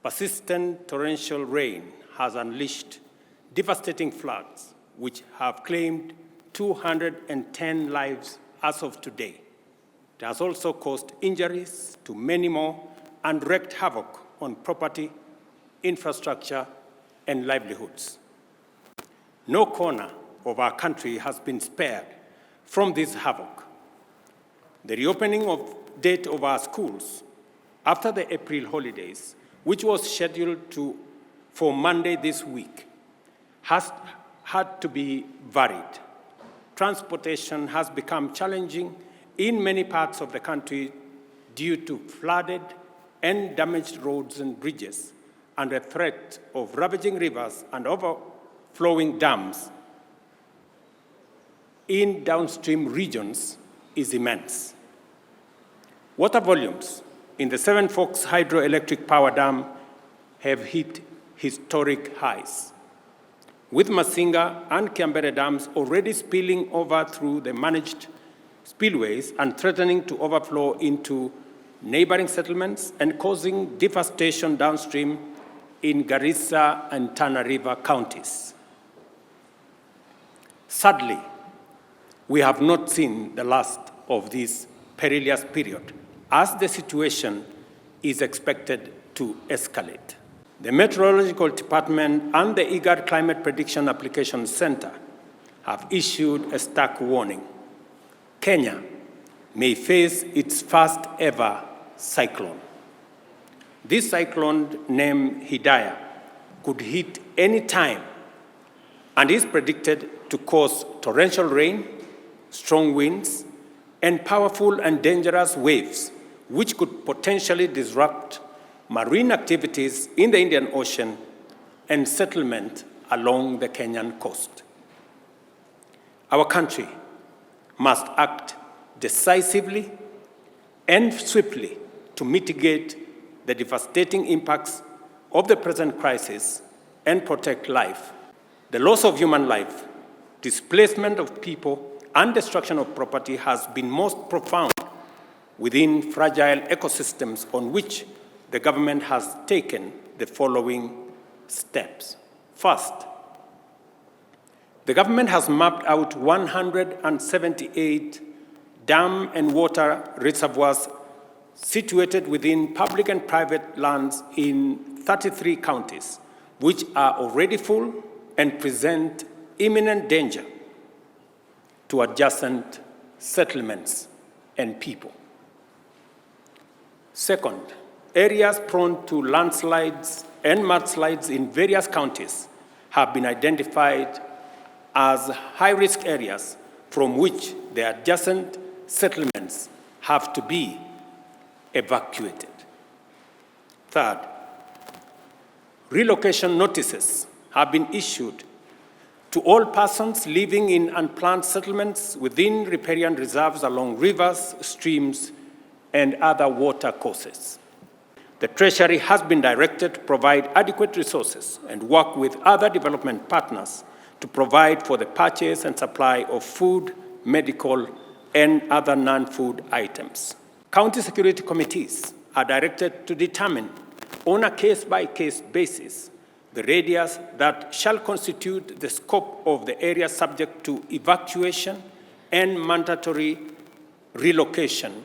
Persistent torrential rain has unleashed devastating floods, which have claimed 210 lives as of today. It has also caused injuries to many more and wreaked havoc on property, infrastructure, and livelihoods. No corner of our country has been spared from this havoc. The reopening date of our schools after the April holidays, which was scheduled for Monday this week, has had to be varied. Transportation has become challenging in many parts of the country due to flooded and damaged roads and bridges, and the threat of ravaging rivers and overflowing dams in downstream regions is immense. Water volumes in the Seven Forks Hydroelectric Power Dam have hit historic highs, with Masinga and Kiambere dams already spilling over through the managed spillways and threatening to overflow into neighboring settlements and causing devastation downstream in Garissa and Tana River counties. Sadly, we have not seen the last of this perilous period, as the situation is expected to escalate. The Meteorological Department and the IGAD Climate Prediction Application Center have issued a stark warning. Kenya may face its first ever cyclone. This cyclone, named Hidaya, could hit any time and is predicted to cause torrential rain, strong winds, and powerful and dangerous waves, which could potentially disrupt marine activities in the Indian Ocean and settlement along the Kenyan coast. Our country must act decisively and swiftly to mitigate the devastating impacts of the present crisis and protect life. The loss of human life, displacement of people, and destruction of property has been most profound within fragile ecosystems, on which the government has taken the following steps. First, the government has mapped out 178 dam and water reservoirs situated within public and private lands in 33 counties, which are already full and present imminent danger to adjacent settlements and people. Second, areas prone to landslides and mudslides in various counties have been identified as high-risk areas from which the adjacent settlements have to be evacuated. Third, relocation notices have been issued to all persons living in unplanned settlements within riparian reserves along rivers, streams, and other water courses. The Treasury has been directed to provide adequate resources and work with other development partners to provide for the purchase and supply of food, medical, and other non-food items. County security committees are directed to determine on a case-by-case basis the radius that shall constitute the scope of the area subject to evacuation and mandatory relocation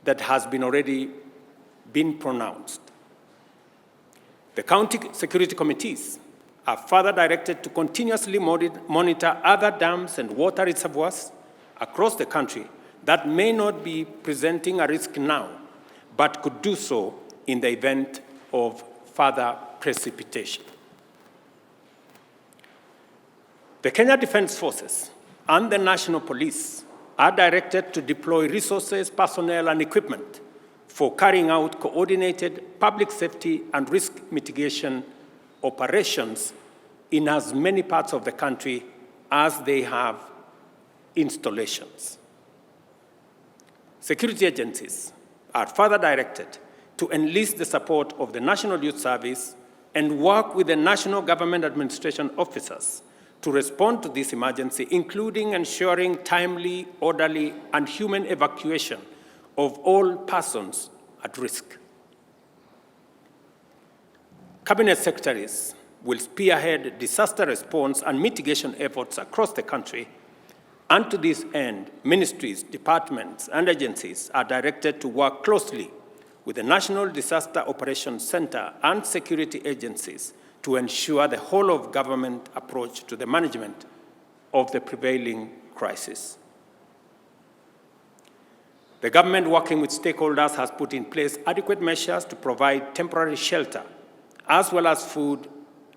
that has already been pronounced. The county security committees are further directed to continuously monitor other dams and water reservoirs across the country that may not be presenting a risk now, but could do so in the event of further precipitation. The Kenya Defence Forces and the National Police are directed to deploy resources, personnel, and equipment for carrying out coordinated public safety and risk mitigation operations in as many parts of the country as they have installations. Security agencies are further directed to enlist the support of the National Youth Service and work with the national government administration officers to respond to this emergency, including ensuring timely, orderly, and human evacuation of all persons at risk. Cabinet secretaries will spearhead disaster response and mitigation efforts across the country, and to this end, ministries, departments, and agencies are directed to work closely with the National Disaster Operations Center and security agencies to ensure the whole-of-government approach to the management of the prevailing crisis. The government, working with stakeholders, has put in place adequate measures to provide temporary shelter, as well as food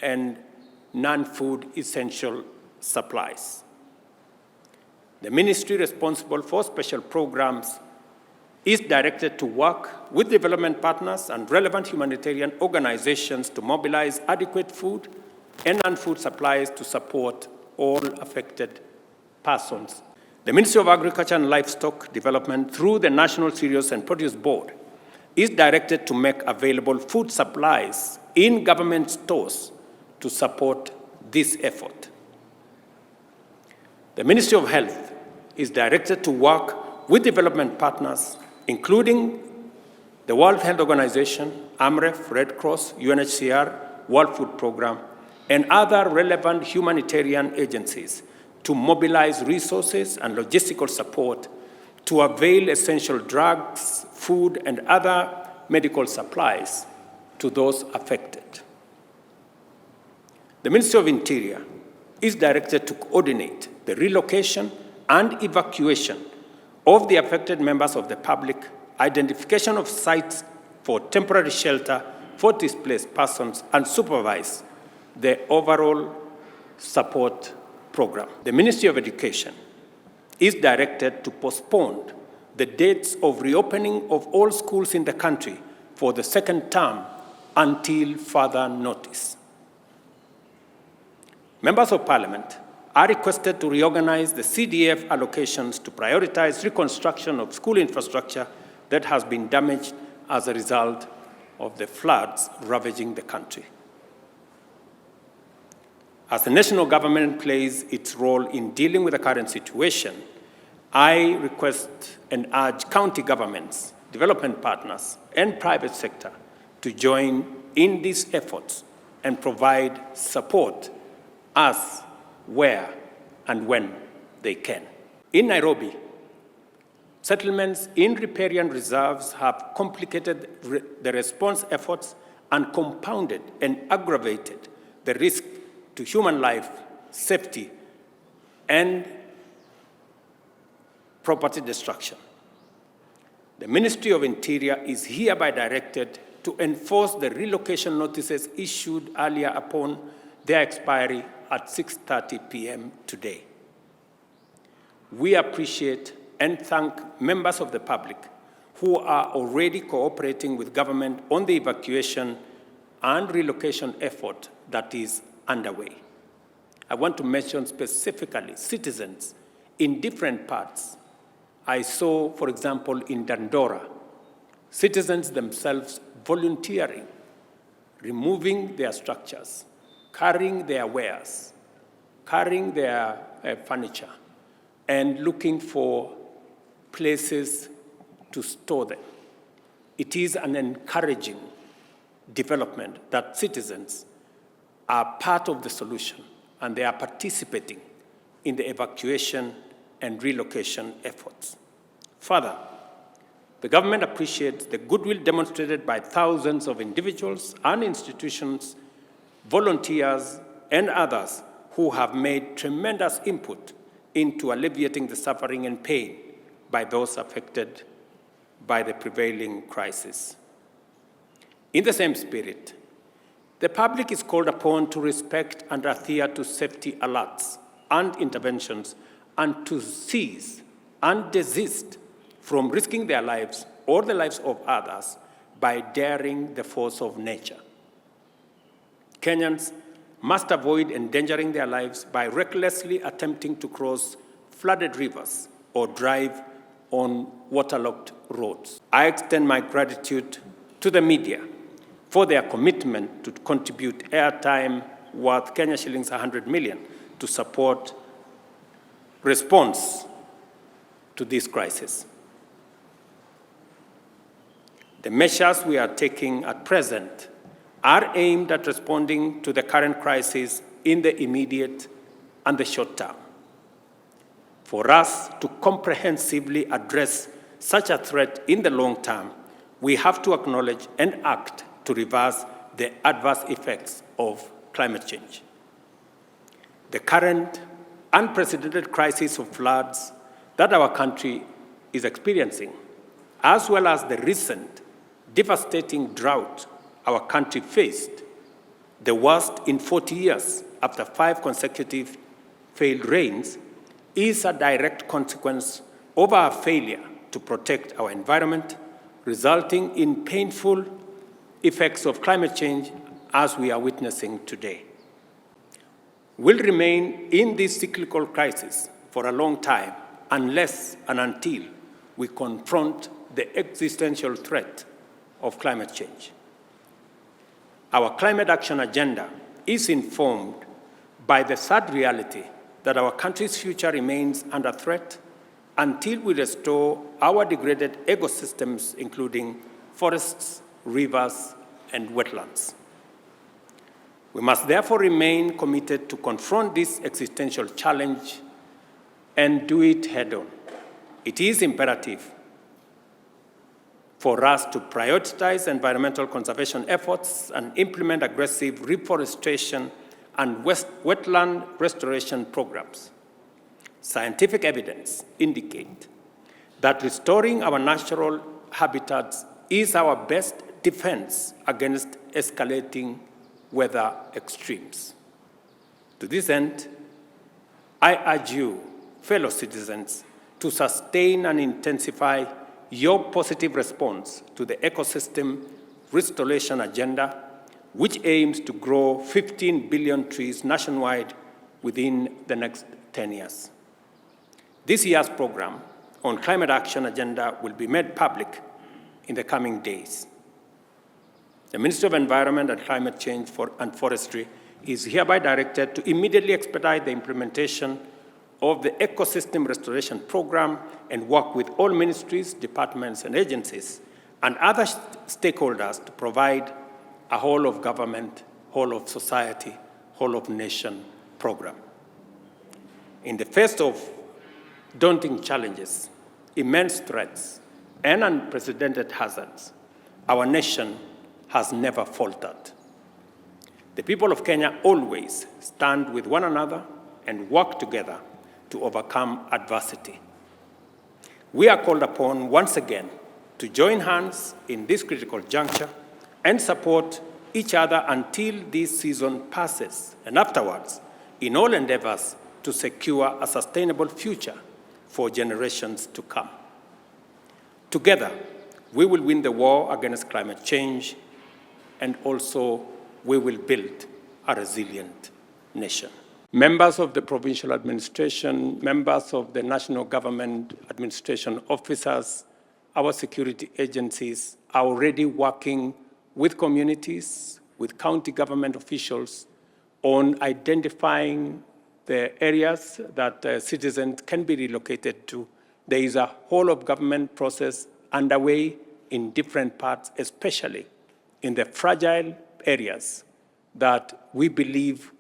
and non-food essential supplies. The ministry responsible for special programs is directed to work with development partners and relevant humanitarian organizations to mobilize adequate food and non-food supplies to support all affected persons. The Ministry of Agriculture and Livestock Development, through the National Cereals and Produce Board, is directed to make available food supplies in government stores to support this effort. The Ministry of Health is directed to work with development partners, including the World Health Organization, AMREF, Red Cross, UNHCR, World Food Programme, and other relevant humanitarian agencies to mobilize resources and logistical support to avail essential drugs, food, and other medical supplies to those affected. The Ministry of Interior is directed to coordinate the relocation and evacuation of the affected members of the public, identification of sites for temporary shelter for displaced persons, and supervise the overall support program. The Ministry of Education is directed to postpone the dates of reopening of all schools in the country for the second term until further notice. Members of Parliament are requested to reorganize the CDF allocations to prioritize reconstruction of school infrastructure that has been damaged as a result of the floods ravaging the country. As the national government plays its role in dealing with the current situation, I request and urge county governments, development partners, and private sector to join in these efforts and provide support as, where, and when they can. In Nairobi, settlements in riparian reserves have complicated the response efforts and compounded and aggravated the risk to human life, safety, and property destruction. The Ministry of Interior is hereby directed to enforce the relocation notices issued earlier upon their expiry at 6:30 p.m. today. We appreciate and thank members of the public who are already cooperating with government on the evacuation and relocation effort that is underway. I want to mention specifically citizens in different parts. I saw, for example, in Dandora, citizens themselves volunteering, removing their structures, carrying their wares, carrying their furniture, and looking for places to store them. It is an encouraging development that citizens are part of the solution and they are participating in the evacuation and relocation efforts. Further, the government appreciates the goodwill demonstrated by thousands of individuals and institutions, volunteers, and others who have made tremendous input into alleviating the suffering and pain by those affected by the prevailing crisis. In the same spirit, the public is called upon to respect and adhere to safety alerts and interventions and to cease and desist from risking their lives or the lives of others by daring the force of nature. Kenyans must avoid endangering their lives by recklessly attempting to cross flooded rivers or drive on waterlogged roads. I extend my gratitude to the media for their commitment to contribute airtime worth Kenya shillings 100 million to support response to this crisis. The measures we are taking at present are aimed at responding to the current crisis in the immediate and the short term. For us to comprehensively address such a threat in the long term, we have to acknowledge and act to reverse the adverse effects of climate change. The current unprecedented crisis of floods that our country is experiencing, as well as the recent devastating drought our country faced, the worst in 40 years after 5 consecutive failed rains, is a direct consequence of our failure to protect our environment, resulting in painful effects of climate change as we are witnessing today. We'll remain in this cyclical crisis for a long time unless and until we confront the existential threat of climate change. Our climate action agenda is informed by the sad reality that our country's future remains under threat until we restore our degraded ecosystems, including forests, rivers, and wetlands. We must therefore remain committed to confront this existential challenge and do it head-on. It is imperative for us to prioritize environmental conservation efforts and implement aggressive reforestation and wetland restoration programs. Scientific evidence indicates that restoring our natural habitats is our best defense against escalating weather extremes. To this end, I urge you, fellow citizens, to sustain and intensify your positive response to the ecosystem restoration agenda, which aims to grow 15 billion trees nationwide within the next 10 years. This year's program on climate action agenda will be made public in the coming days. The Ministry of Environment and Climate Change and Forestry is hereby directed to immediately expedite the implementation of the Ecosystem Restoration Program and work with all ministries, departments, and agencies and other stakeholders to provide a whole of government, whole of society, whole of nation program. In the face of daunting challenges, immense threats, and unprecedented hazards, our nation has never faltered. The people of Kenya always stand with one another and work together to overcome adversity. We are called upon once again to join hands in this critical juncture and support each other until this season passes, and afterwards, in all endeavors to secure a sustainable future for generations to come. Together, we will win the war against climate change, and also we will build a resilient nation. Members of the provincial administration, members of the national government administration officers, our security agencies are already working with communities, with county government officials on identifying the areas that citizens can be relocated to. There is a whole of government process underway in different parts, especially in the fragile areas that we believe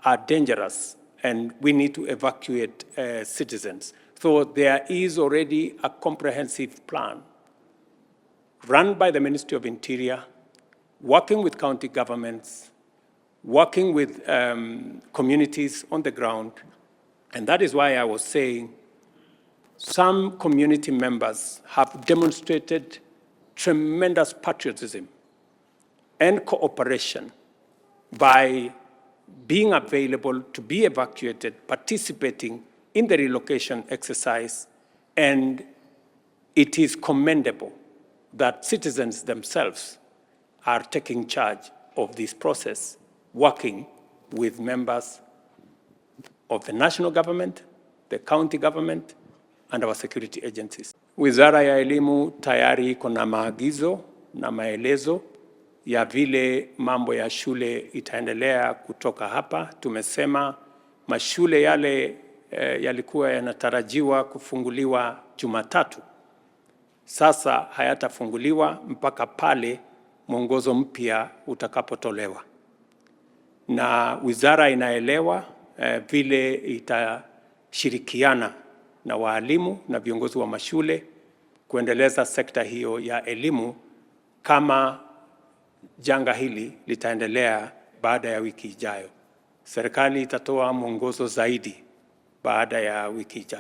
are dangerous and we need to evacuate citizens. So there is already a comprehensive plan run by the Ministry of Interior, working with county governments, working with communities on the ground. And that is why I was saying some community members have demonstrated tremendous patriotism and cooperation by being available to be evacuated, participating in the relocation exercise, and it is commendable that citizens themselves are taking charge of this process, working with members of the national government, the county government, and our security agencies. Wizara ya Elimu tayari iko na maagizo na maelezo ya vile mambo ya shule itaendelea kutoka hapa. Tumesema mashule yale yalikuwa yanatarajiwa kufunguliwa Jumatatu, sasa hayatafunguliwa mpaka pale mwongozo mpya utakapotolewa, na wizara inaelewa vile itashirikiana na walimu na viongozi wa mashule kuendeleza sekta hiyo ya elimu kama janga hili litaendelea baada ya wiki ijayo. Serikali itatoa mwongozo zaidi baada ya wiki ijayo.